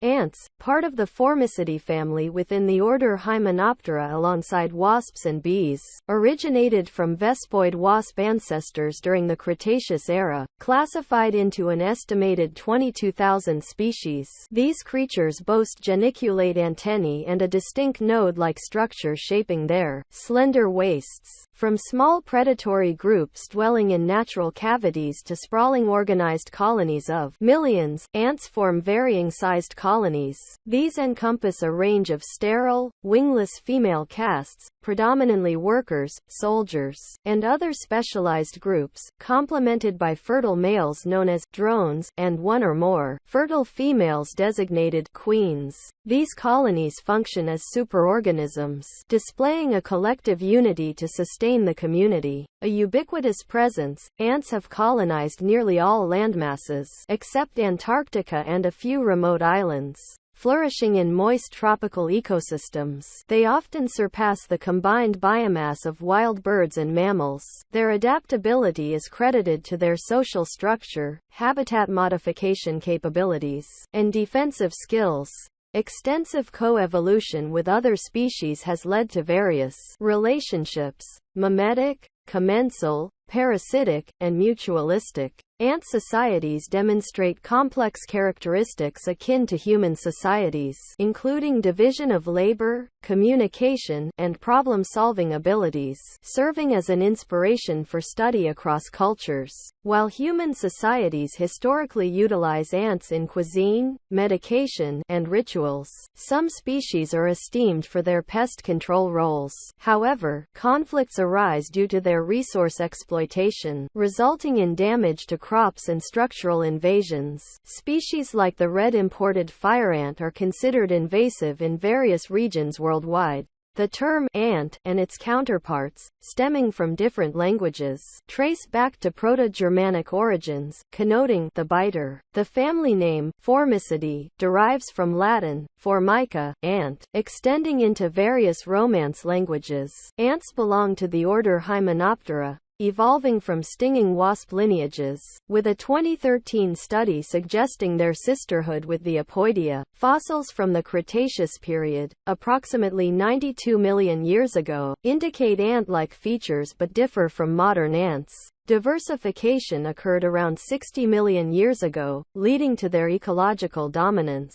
Ants, part of the Formicidae family within the order Hymenoptera alongside wasps and bees, originated from Vespoid wasp ancestors during the Cretaceous era, classified into an estimated 22,000 species. These creatures boast geniculate antennae and a distinct node-like structure shaping their slender waists. From small predatory groups dwelling in natural cavities to sprawling organized colonies of millions, ants form varying-sized colonies. These encompass a range of sterile, wingless female castes, predominantly workers, soldiers, and other specialized groups, complemented by fertile males known as drones, and one or more fertile females designated queens. These colonies function as superorganisms, displaying a collective unity to sustain the community. A ubiquitous presence, ants have colonized nearly all landmasses, except Antarctica and a few remote islands. Flourishing in moist tropical ecosystems, they often surpass the combined biomass of wild birds and mammals. Their adaptability is credited to their social structure, habitat modification capabilities, and defensive skills. Extensive coevolution with other species has led to various relationships: mimetic, commensal, parasitic, and mutualistic. Ant societies demonstrate complex characteristics akin to human societies, including division of labor, communication, and problem-solving abilities, serving as an inspiration for study across cultures. While human societies historically utilize ants in cuisine, medication, and rituals, some species are esteemed for their pest control roles. However, conflicts arise due to their resource exploitation, resulting in damage to crops and structural invasions. Species like the red imported fire ant are considered invasive in various regions worldwide. The term ant and its counterparts, stemming from different languages, trace back to Proto-Germanic origins, connoting the biter. The family name Formicidae derives from Latin formica, ant, extending into various Romance languages. Ants belong to the order Hymenoptera, evolving from stinging wasp lineages, with a 2013 study suggesting their sisterhood with the Apoidea. Fossils from the Cretaceous period, approximately 92 million years ago, indicate ant-like features but differ from modern ants. Diversification occurred around 60 million years ago, leading to their ecological dominance.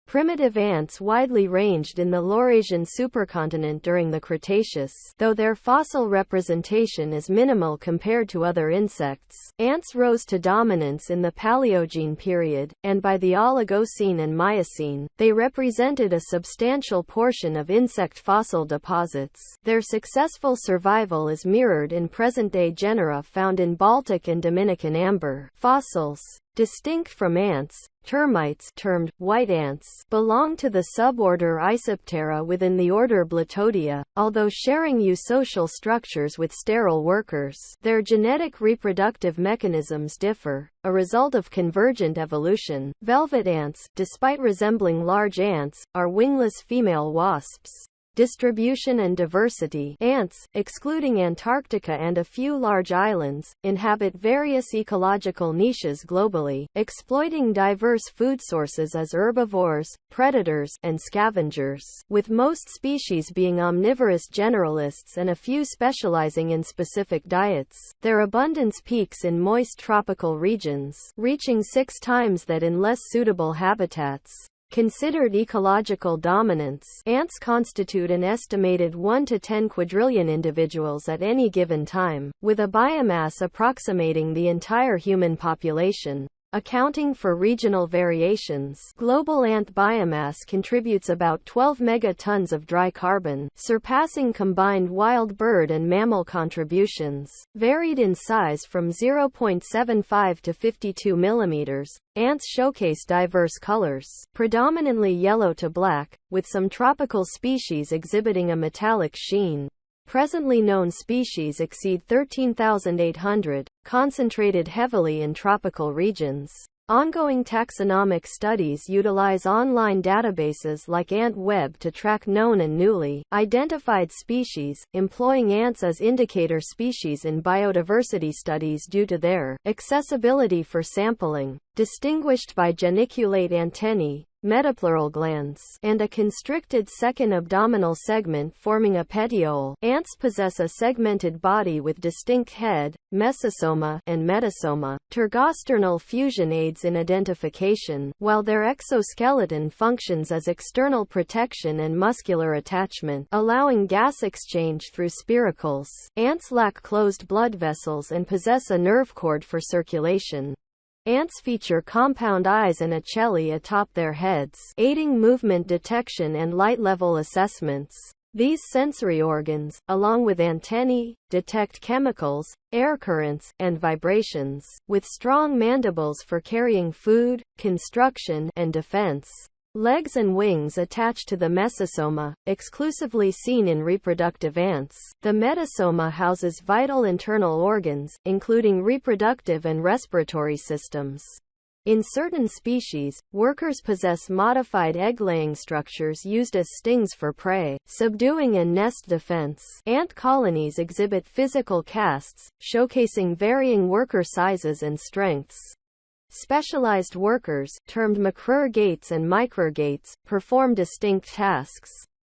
Primitive ants widely ranged in the Laurasian supercontinent during the Cretaceous, though their fossil representation is minimal compared to other insects. Ants rose to dominance in the Paleogene period, and by the Oligocene and Miocene, they represented a substantial portion of insect fossil deposits. Their successful survival is mirrored in present-day genera found in Baltic and Dominican amber fossils. Distinct from ants, termites, termed white ants, belong to the suborder Isoptera within the order Blattodea, although sharing eusocial structures with sterile workers. Their genetic reproductive mechanisms differ, a result of convergent evolution. Velvet ants, despite resembling large ants, are wingless female wasps. Distribution and diversity. Ants, excluding Antarctica and a few large islands, inhabit various ecological niches globally, exploiting diverse food sources as herbivores, predators, and scavengers, with most species being omnivorous generalists and a few specializing in specific diets. Their abundance peaks in moist tropical regions, reaching 6 times that in less suitable habitats. Considered ecological dominance, ants constitute an estimated 1 to 10 quadrillion individuals at any given time, with a biomass approximating the entire human population. Accounting for regional variations, global ant biomass contributes about 12 megatons of dry carbon, surpassing combined wild bird and mammal contributions. Varied in size from 0.75 to 52 millimeters, ants showcase diverse colors, predominantly yellow to black, with some tropical species exhibiting a metallic sheen. Presently known species exceed 13,800, concentrated heavily in tropical regions. Ongoing taxonomic studies utilize online databases like AntWeb to track known and newly identified species, employing ants as indicator species in biodiversity studies due to their accessibility for sampling. Distinguished by geniculate antennae, metapleural glands, and a constricted second abdominal segment forming a petiole. Ants possess a segmented body with distinct head, mesosoma, and metasoma. Tergosternal fusion aids in identification, while their exoskeleton functions as external protection and muscular attachment, allowing gas exchange through spiracles. Ants lack closed blood vessels and possess a nerve cord for circulation. Ants feature compound eyes and ocelli atop their heads, aiding movement detection and light level assessments. These sensory organs, along with antennae, detect chemicals, air currents, and vibrations, with strong mandibles for carrying food, construction, and defense. Legs and wings attach to the mesosoma, exclusively seen in reproductive ants. The metasoma houses vital internal organs, including reproductive and respiratory systems. In certain species, workers possess modified egg-laying structures used as stings for prey, subduing and nest defense. Ant colonies exhibit physical casts, showcasing varying worker sizes and strengths. Specialized workers, termed macrurgates and micrurgates, perform distinct tasks.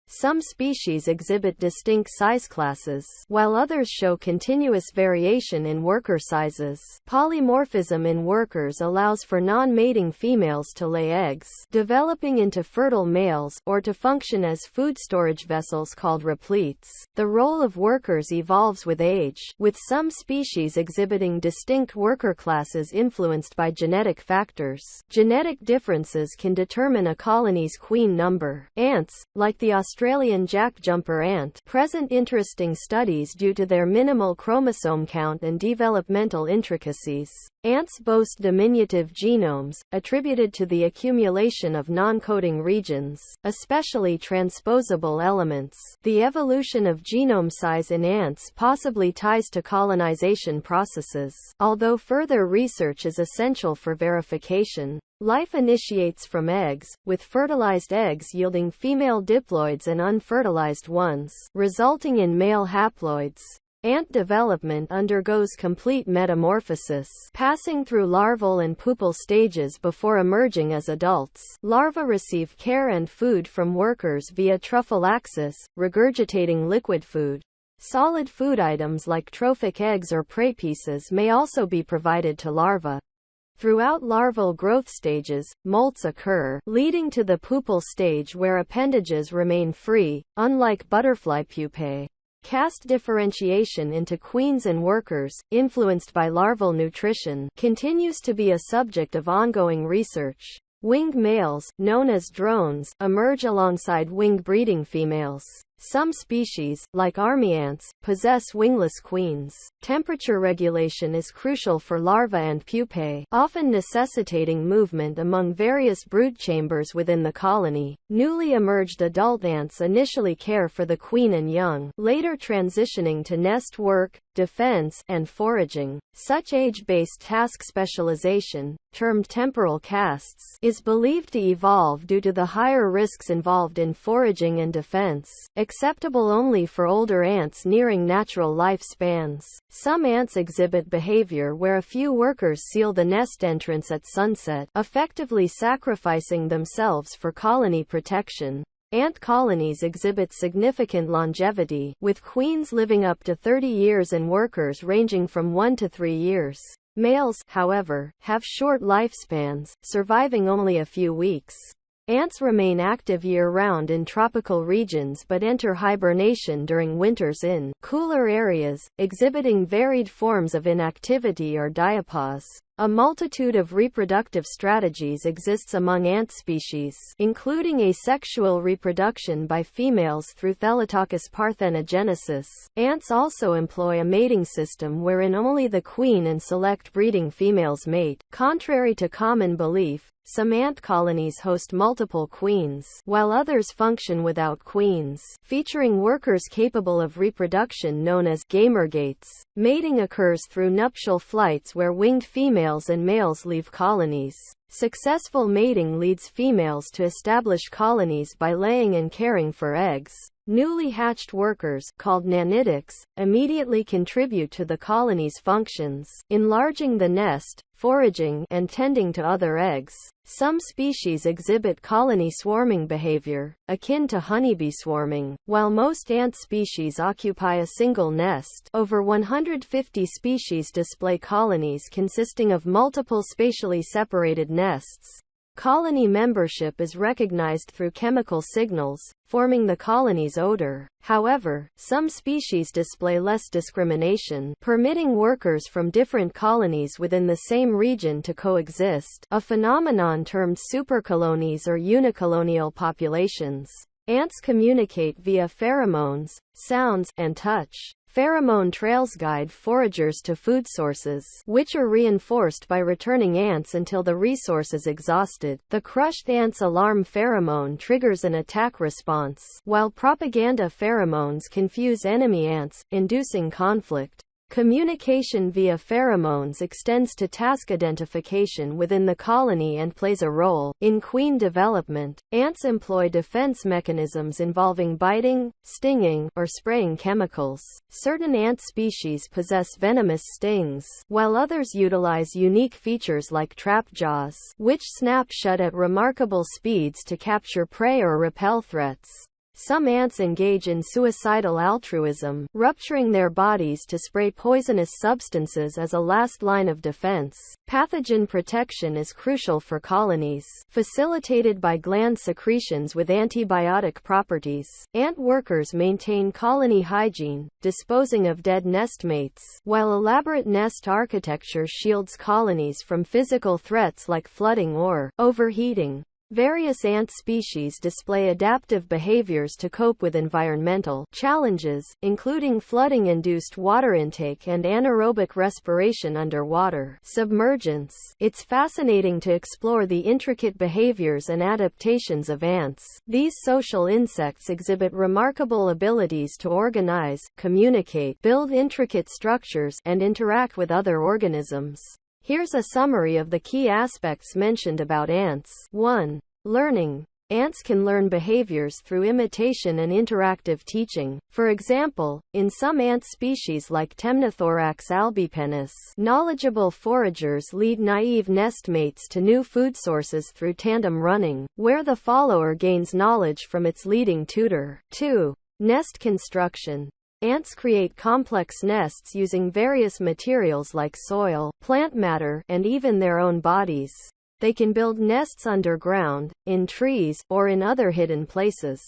Some species exhibit distinct size classes, while others show continuous variation in worker sizes. Polymorphism in workers allows for non-mating females to lay eggs, developing into fertile males, or to function as food storage vessels called repletes. The role of workers evolves with age, with some species exhibiting distinct worker classes influenced by genetic factors. Genetic differences can determine a colony's queen number. Ants, like the Australian jackjumper ant, present interesting studies due to their minimal chromosome count and developmental intricacies. Ants boast diminutive genomes, attributed to the accumulation of non-coding regions, especially transposable elements. The evolution of genome size in ants possibly ties to colonization processes, although further research is essential for verification. Life initiates from eggs, with fertilized eggs yielding female diploids and unfertilized ones, resulting in male haploids. Ant development undergoes complete metamorphosis, passing through larval and pupal stages before emerging as adults. Larvae receive care and food from workers via trophallaxis, regurgitating liquid food. Solid food items like trophic eggs or prey pieces may also be provided to larvae. Throughout larval growth stages, molts occur, leading to the pupal stage where appendages remain free, unlike butterfly pupae. Caste differentiation into queens and workers, influenced by larval nutrition, continues to be a subject of ongoing research. Winged males, known as drones, emerge alongside winged breeding females. Some species, like army ants, possess wingless queens. Temperature regulation is crucial for larvae and pupae, often necessitating movement among various brood chambers within the colony. Newly emerged adult ants initially care for the queen and young, later transitioning to nest work, defense, and foraging. Such age-based task specialization, termed temporal castes, is believed to evolve due to the higher risks involved in foraging and defense, acceptable only for older ants nearing natural lifespans. Some ants exhibit behavior where a few workers seal the nest entrance at sunset, effectively sacrificing themselves for colony protection. Ant colonies exhibit significant longevity, with queens living up to 30 years and workers ranging from 1 to 3 years. Males, however, have short lifespans, surviving only a few weeks. Ants remain active year-round in tropical regions but enter hibernation during winters in cooler areas, exhibiting varied forms of inactivity or diapause. A multitude of reproductive strategies exists among ant species, including asexual reproduction by females through Thelytochus parthenogenesis. Ants also employ a mating system wherein only the queen and select breeding females mate. Contrary to common belief, some ant colonies host multiple queens, while others function without queens, featuring workers capable of reproduction known as gamergates. Mating occurs through nuptial flights where winged females and males leave colonies. Successful mating leads females to establish colonies by laying and caring for eggs. Newly hatched workers, called nanitics, immediately contribute to the colony's functions, enlarging the nest, foraging, and tending to other eggs. Some species exhibit colony swarming behavior, akin to honeybee swarming, while most ant species occupy a single nest. Over 150 species display colonies consisting of multiple spatially separated nests. Colony membership is recognized through chemical signals, forming the colony's odor. However, some species display less discrimination, permitting workers from different colonies within the same region to coexist, a phenomenon termed supercolonies or unicolonial populations. Ants communicate via pheromones, sounds, and touch. Pheromone trails guide foragers to food sources, which are reinforced by returning ants until the resource is exhausted. The crushed ant's alarm pheromone triggers an attack response, while propaganda pheromones confuse enemy ants, inducing conflict. Communication via pheromones extends to task identification within the colony and plays a role in queen development. Ants employ defense mechanisms involving biting, stinging, or spraying chemicals. Certain ant species possess venomous stings, while others utilize unique features like trap jaws, which snap shut at remarkable speeds to capture prey or repel threats. Some ants engage in suicidal altruism, rupturing their bodies to spray poisonous substances as a last line of defense. Pathogen protection is crucial for colonies, facilitated by gland secretions with antibiotic properties. Ant workers maintain colony hygiene, disposing of dead nestmates, while elaborate nest architecture shields colonies from physical threats like flooding or overheating. Various ant species display adaptive behaviors to cope with environmental challenges, including flooding-induced water intake and anaerobic respiration underwater. Submergence. It's fascinating to explore the intricate behaviors and adaptations of ants. These social insects exhibit remarkable abilities to organize, communicate, build intricate structures, and interact with other organisms. Here's a summary of the key aspects mentioned about ants. 1. Learning. Ants can learn behaviors through imitation and interactive teaching. For example, in some ant species like Temnothorax albipennis, knowledgeable foragers lead naive nestmates to new food sources through tandem running, where the follower gains knowledge from its leading tutor. 2. Nest construction. Ants create complex nests using various materials like soil, plant matter, and even their own bodies. They can build nests underground, in trees, or in other hidden places.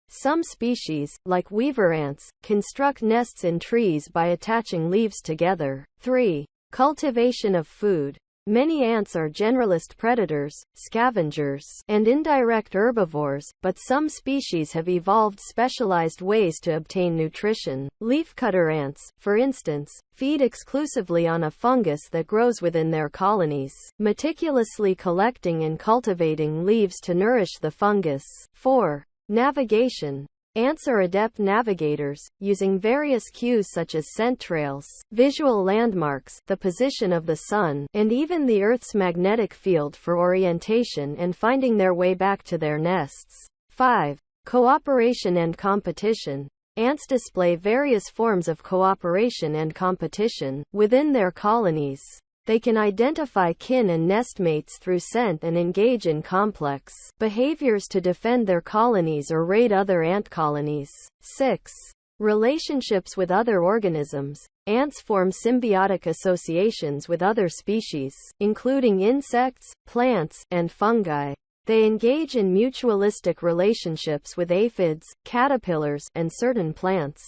Some species, like weaver ants, construct nests in trees by attaching leaves together. 3. Cultivation of food. Many ants are generalist predators, scavengers, and indirect herbivores, but some species have evolved specialized ways to obtain nutrition. Leafcutter ants, for instance, feed exclusively on a fungus that grows within their colonies, meticulously collecting and cultivating leaves to nourish the fungus. 4. Navigation. Ants are adept navigators, using various cues such as scent trails, visual landmarks, the position of the sun, and even the Earth's magnetic field for orientation and finding their way back to their nests. 5. Cooperation and competition. Ants display various forms of cooperation and competition within their colonies. They can identify kin and nestmates through scent and engage in complex behaviors to defend their colonies or raid other ant colonies. 6. Relationships with other organisms. Ants form symbiotic associations with other species, including insects, plants, and fungi. They engage in mutualistic relationships with aphids, caterpillars, and certain plants.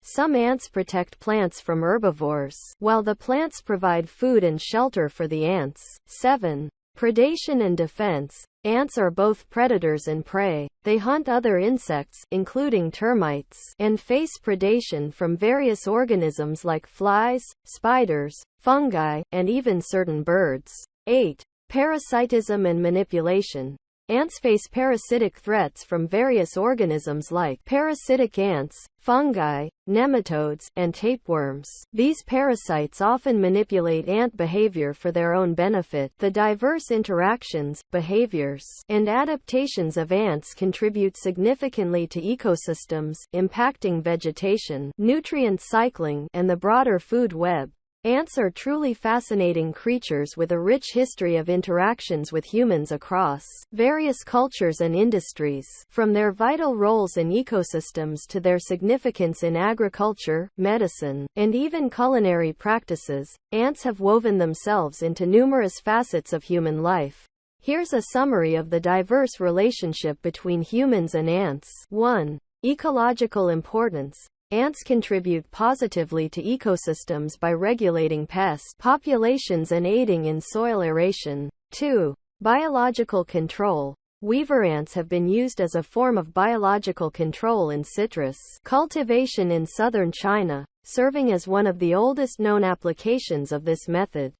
Some ants protect plants from herbivores, while the plants provide food and shelter for the ants. 7. Predation and defense. Ants are both predators and prey. They hunt other insects, including termites, and face predation from various organisms like flies, spiders, fungi, and even certain birds. 8. Parasitism and manipulation. Ants face parasitic threats from various organisms like parasitic ants, fungi, nematodes, and tapeworms. These parasites often manipulate ant behavior for their own benefit. The diverse interactions, behaviors, and adaptations of ants contribute significantly to ecosystems, impacting vegetation, nutrient cycling, and the broader food web. Ants are truly fascinating creatures with a rich history of interactions with humans across various cultures and industries. From their vital roles in ecosystems to their significance in agriculture, medicine, and even culinary practices, ants have woven themselves into numerous facets of human life. Here's a summary of the diverse relationship between humans and ants. 1. Ecological importance. Ants contribute positively to ecosystems by regulating pest populations and aiding in soil aeration. 2. Biological control. Weaver ants have been used as a form of biological control in citrus cultivation in southern China, serving as one of the oldest known applications of this method.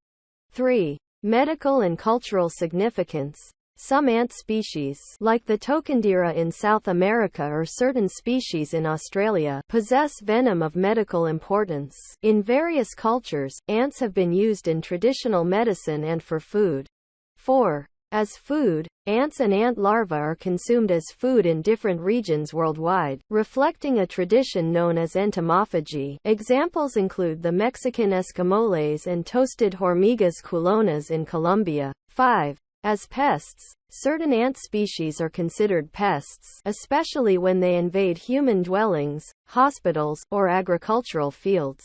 3. Medical and cultural significance. Some ant species, like the Tokandira in South America or certain species in Australia, possess venom of medical importance. In various cultures, ants have been used in traditional medicine and for food. 4. As food, ants and ant larvae are consumed as food in different regions worldwide, reflecting a tradition known as entomophagy. Examples include the Mexican escamoles and toasted hormigas culonas in Colombia. 5. As pests, certain ant species are considered pests, especially when they invade human dwellings, hospitals, or agricultural fields.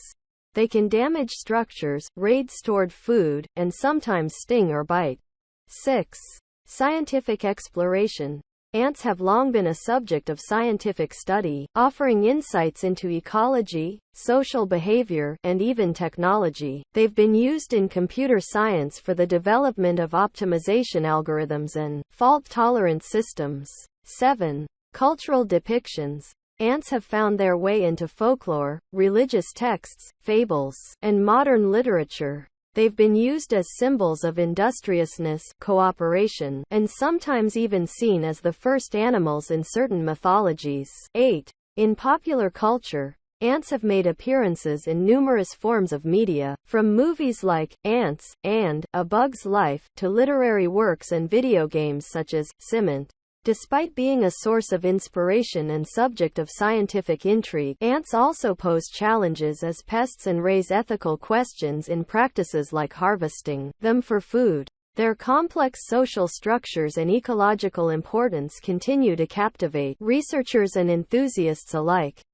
They can damage structures, raid stored food, and sometimes sting or bite. 6. Scientific exploration. Ants have long been a subject of scientific study, offering insights into ecology, social behavior, and even technology. They've been used in computer science for the development of optimization algorithms and fault-tolerant systems. 7. Cultural depictions. Ants have found their way into folklore, religious texts, fables, and modern literature. They've been used as symbols of industriousness, cooperation, and sometimes even seen as the first animals in certain mythologies. 8. In popular culture, ants have made appearances in numerous forms of media, from movies like Ants and A Bug's Life to literary works and video games such as Cement. Despite being a source of inspiration and subject of scientific intrigue, ants also pose challenges as pests and raise ethical questions in practices like harvesting them for food. Their complex social structures and ecological importance continue to captivate researchers and enthusiasts alike.